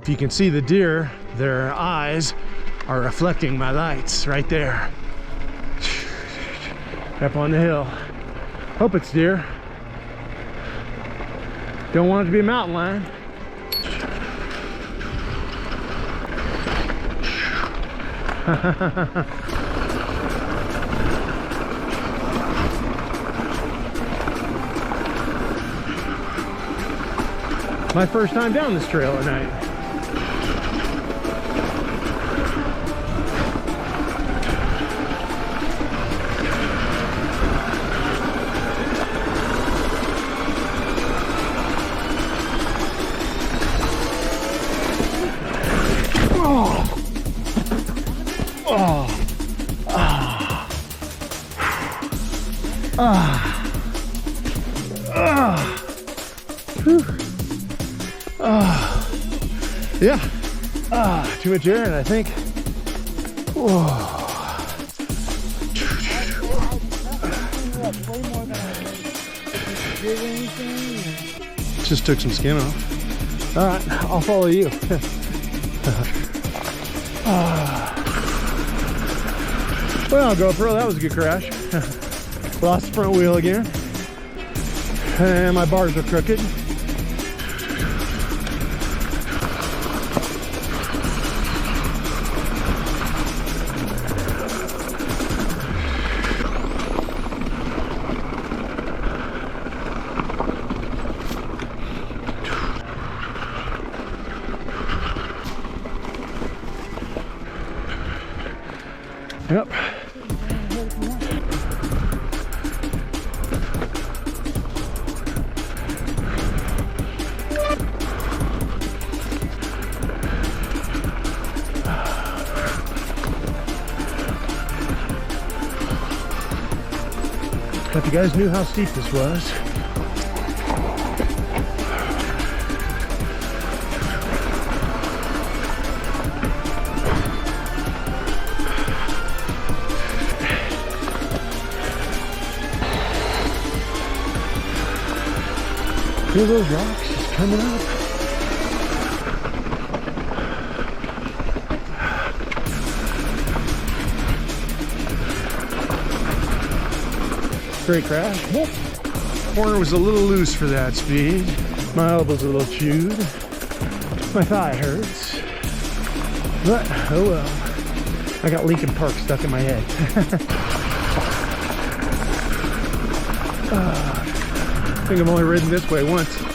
If you can see the deer, their eyes are reflecting my lights right there. Up on the hill. Hope it's deer. Don't want it to be a mountain lion. My first time down this trail at night. Yeah, too much air, and I think. Whoa. Just took some skin off. All right, I'll follow you. Well, GoPro, that was a good crash. Lost the front wheel again, and my bars are crooked. Yep. If you guys knew how steep this was. Feel those rocks just coming up. Great crash. Whoop. Corner was a little loose for that speed. My elbow's a little chewed. My thigh hurts. But, oh well. I got Lincoln Park stuck in my head. I think I've only ridden this way once.